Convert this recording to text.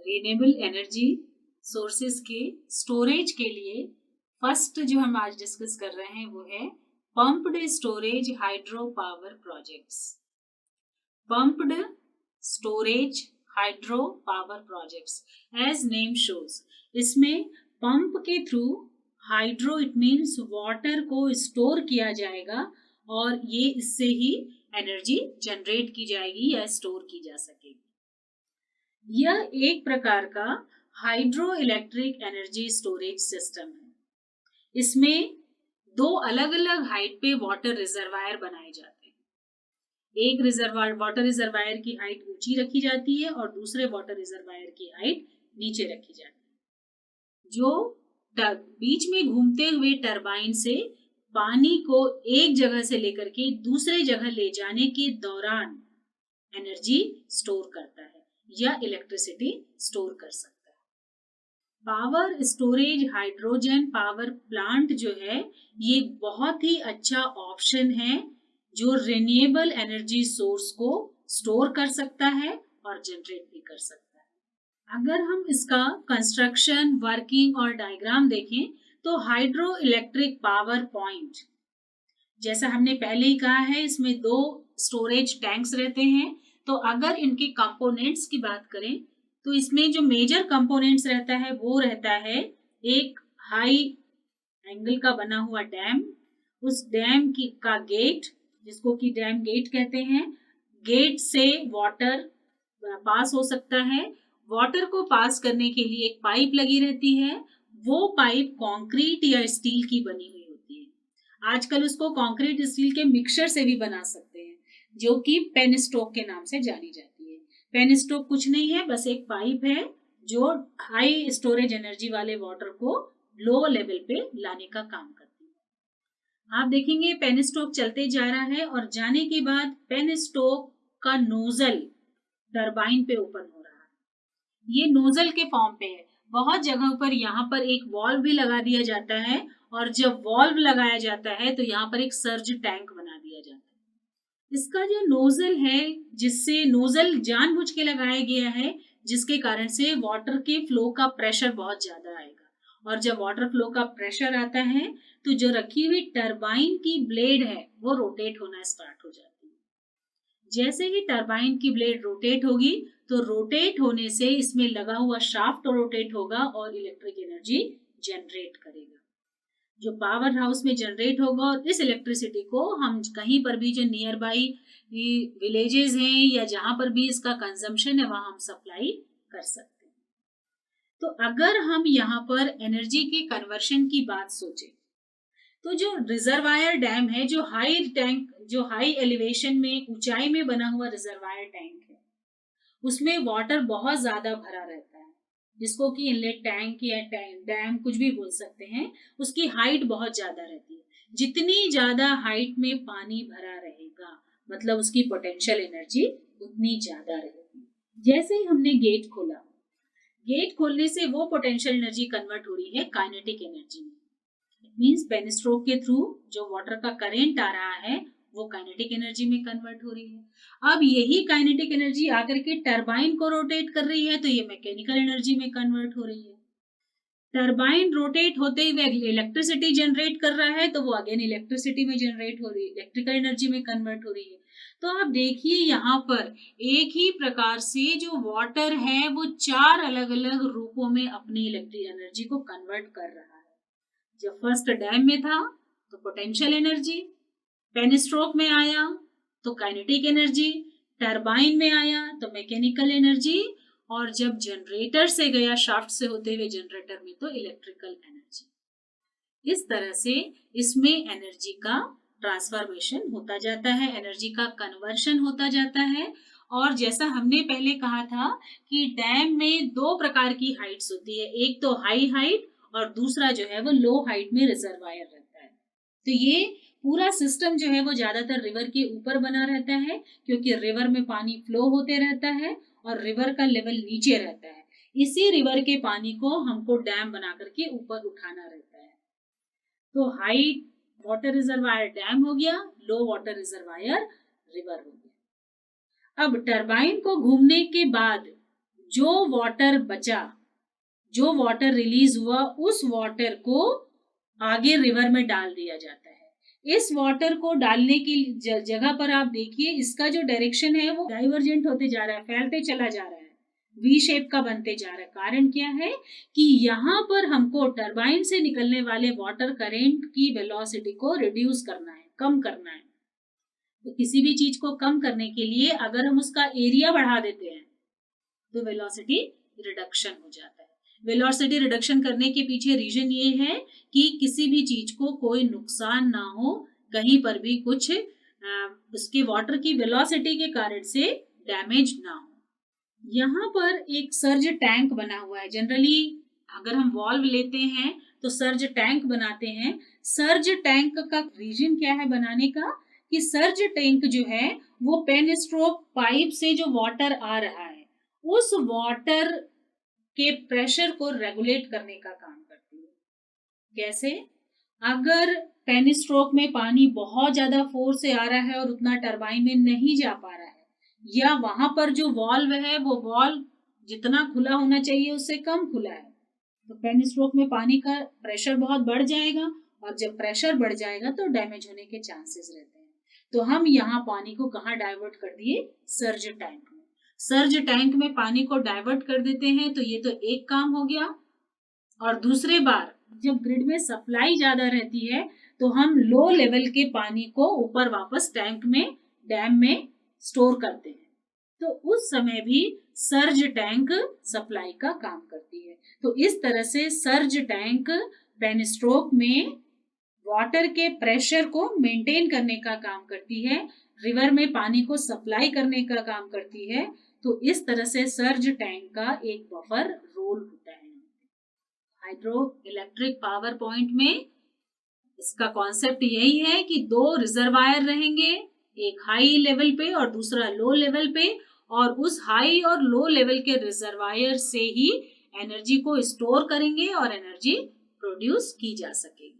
Renewable energy sources के storage के लिए फर्स्ट जो हम आज डिस्कस कर रहे हैं वो है pumped storage hydro power projects. Pumped storage hydro power projects as name shows, इसमें पंप के through hydro it means water को स्टोर किया जाएगा और ये इससे ही एनर्जी जनरेट की जाएगी या स्टोर की जा सकेगी। यह एक प्रकार का hydro electric energy storage system है। इसमें दो अलग अलग हाइट पे वाटर रिजर्वायर बनाए जाते हैं। एक रिजर्वायर वाटर रिजर्वायर की हाइट ऊंची रखी जाती है और दूसरे वाटर रिजर्वायर की हाइट नीचे रखी जाती है, जो बीच में घूमते हुए टरबाइन से पानी को एक जगह से लेकर के दूसरे जगह ले जाने के दौरान एनर्जी स्टोर करता है या इलेक्ट्रिसिटी स्टोर कर सकता है। Power storage hydrogen power plant जो है ये बहुत ही अच्छा ऑप्शन है जो रिन्यूएबल एनर्जी सोर्स को स्टोर कर सकता है और जनरेट भी कर सकता है। अगर हम इसका कंस्ट्रक्शन, वर्किंग और डायग्राम देखें तो हाइड्रो इलेक्ट्रिक पावर पॉइंट, जैसा हमने पहले ही कहा है, इसमें दो स्टोरेज टैंक्स रहते हैं। तो अगर इनके कंपोनेंट्स की बात करें तो इसमें जो मेजर कंपोनेंट्स रहता है वो रहता है एक हाई एंगल का बना हुआ डैम, उस डैम की का गेट जिसको कि डैम गेट कहते हैं। गेट से वाटर पास हो सकता है। वाटर को पास करने के लिए एक पाइप लगी रहती है, वो पाइप कंक्रीट या स्टील की बनी हुई होती है। आजकल उसको कंक्रीट स्टील के मिक्सचर से भी बना सकते हैं जो कि पेन स्टोक के नाम से जानी जाती है। पेन स्टोक कुछ नहीं है, बस एक पाइप है जो हाई स्टोरेज एनर्जी वाले वाटर को लो लेवल पे लाने का काम करती है। आप देखेंगे पेन स्टोक चलते जा रहा है और जाने के बाद पेन स्टोक का नोजल टरबाइन पे ओपन हो रहा है। ये नोजल के फॉर्म पे है। बहुत जगह पर यहाँ पर एक वॉल्व भी लगा दिया जाता है और जब वॉल्व लगाया जाता है तो यहाँ पर एक सर्ज टैंक बना दिया जाता है। इसका जो नोजल है, जिससे नोजल जानबूझ के लगाया गया है जिसके कारण से वाटर के फ्लो का प्रेशर बहुत ज्यादा आएगा और जब वाटर फ्लो का प्रेशर आता है तो जो रखी हुई टरबाइन की ब्लेड है वो रोटेट होना स्टार्ट हो जाती है। जैसे ही टरबाइन की ब्लेड रोटेट होगी तो रोटेट होने से इसमें लगा हुआ शाफ्ट रोटेट होगा और इलेक्ट्रिक एनर्जी जनरेट करेगा, जो पावर हाउस में जनरेट होगा। और इस इलेक्ट्रिसिटी को हम कहीं पर भी जो नियर बाई विलेजेस हैं या जहां पर भी इसका कंजम्पशन है वहां हम सप्लाई कर सकते हैं। तो अगर हम यहाँ पर एनर्जी के कन्वर्शन की बात सोचें तो जो रिजर्वायर डैम है, जो हाई एलिवेशन में ऊंचाई में बना हुआ रिजर्वायर टैंक है, उसमें वाटर बहुत ज्यादा भरा रहता है, जिसको कि इनलेट टैंक या डैम कुछ भी बोल सकते हैं। उसकी हाइट बहुत ज्यादा रहती है। जितनी ज्यादा हाइट में पानी भरा रहेगा मतलब उसकी पोटेंशियल एनर्जी उतनी ज्यादा रहेगी। जैसे ही हमने गेट खोला, गेट खोलने से वो पोटेंशियल एनर्जी कन्वर्ट हो रही है काइनेटिक एनर्जी में। इट मींस पेन स्ट्रोक के थ्रू जो वाटर का करेंट आ रहा है वो काइनेटिक एनर्जी में कन्वर्ट हो रही है। अब यही काइनेटिक एनर्जी आकर के टरबाइन को रोटेट कर रही है तो ये मैकेनिकल एनर्जी में कन्वर्ट हो रही है। टरबाइन रोटेट होते हुए इलेक्ट्रिसिटी जनरेट कर रहा है तो वो अगेन इलेक्ट्रिसिटी में जनरेट हो रही है, इलेक्ट्रिकल एनर्जी में कन्वर्ट हो रही है। तो आप देखिए यहाँ पर एक ही प्रकार से जो वाटर है वो चार अलग अलग रूपों में अपनी इलेक्ट्रिक एनर्जी को कन्वर्ट कर रहा है। जब फर्स्ट डैम में था तो पोटेंशियल एनर्जी, पेन स्ट्रोक में आया तो काइनेटिक एनर्जी, टरबाइन में आया तो मैकेनिकल एनर्जी, और जब जनरेटर से गया शाफ्ट से होते हुए जनरेटर में तो इलेक्ट्रिकल एनर्जी। इस तरह से इसमें एनर्जी का ट्रांसफॉर्मेशन होता जाता है, एनर्जी का कन्वर्शन होता जाता है। और जैसा हमने पहले कहा था कि डैम में दो प्रकार की हाइट्स होती है, एक तो हाई हाइट और दूसरा जो है वो लो हाइट में रिजर्वायर रहता है। तो ये पूरा सिस्टम जो है वो ज्यादातर रिवर के ऊपर बना रहता है क्योंकि रिवर में पानी फ्लो होते रहता है और रिवर का लेवल नीचे रहता है। इसी रिवर के पानी को हमको डैम बना करके ऊपर उठाना रहता है। तो हाई वाटर रिजर्वायर डैम हो गया, लो वाटर रिजर्वायर रिवर हो गया। अब टरबाइन को घूमने के बाद जो वाटर बचा, जो वाटर रिलीज हुआ, उस वाटर को आगे रिवर में डाल दिया जाता है। इस वाटर को डालने की जगह पर आप देखिए इसका जो डायरेक्शन है वो डाइवर्जेंट होते जा रहा है, फैलते चला जा रहा है, वी शेप का बनते जा रहा है। कारण क्या है कि यहाँ पर हमको टरबाइन से निकलने वाले वाटर करंट की वेलोसिटी को रिड्यूस करना है, कम करना है। तो किसी भी चीज को कम करने के लिए अगर हम उसका एरिया बढ़ा देते हैं तो वेलोसिटी रिडक्शन हो जाता है। वेलोसिटी रिडक्शन करने के पीछे रीजन ये है कि किसी भी चीज को कोई नुकसान ना हो, कहीं पर भी कुछ उसके वाटर की वेलोसिटी के कारण से डैमेज ना हो। यहाँ पर एक सर्ज टैंक बना हुआ है। जनरली अगर हम वॉल्व लेते हैं तो सर्ज टैंक बनाते हैं। सर्ज टैंक का रीजन क्या है बनाने का कि सर्ज टैंक जो है वो पेन स्ट्रोक पाइप से जो वाटर आ रहा है उस वाटर के प्रेशर को रेगुलेट करने का काम करती है। कैसे? अगर पेन स्ट्रोक में पानी बहुत ज्यादा फोर्स से आ रहा है और उतना टरबाइन में नहीं जा पा रहा है, या वहां पर जो वॉल्व है वो वॉल्व जितना खुला होना चाहिए उससे कम खुला है, तो पेन स्ट्रोक में पानी का प्रेशर बहुत बढ़ जाएगा, और जब प्रेशर बढ़ जाएगा तो डैमेज होने के चांसेस रहते हैं। तो हम यहाँ पानी को कहाँ डाइवर्ट कर दिए? सर्ज टैंक में। सर्ज टैंक में पानी को डाइवर्ट कर देते हैं, तो ये तो एक काम हो गया। और दूसरे बार जब ग्रिड में सप्लाई ज्यादा रहती है तो हम लो लेवल के पानी को ऊपर वापस टैंक में, डैम में स्टोर करते हैं, तो उस समय भी सर्ज टैंक सप्लाई का काम करती है। तो इस तरह से सर्ज टैंक पेन स्ट्रोक में वाटर के प्रेशर को मेंटेन करने का काम करती है, रिवर में पानी को सप्लाई करने का काम करती है। तो इस तरह से सर्ज टैंक का एक बफर रोल होता है। हाइड्रो इलेक्ट्रिक पावर पॉइंट में इसका कॉन्सेप्ट यही है कि दो रिजर्वायर रहेंगे, एक हाई लेवल पे और दूसरा लो लेवल पे, और उस हाई और लो लेवल के रिजर्वायर से ही एनर्जी को स्टोर करेंगे और एनर्जी प्रोड्यूस की जा सकेगी।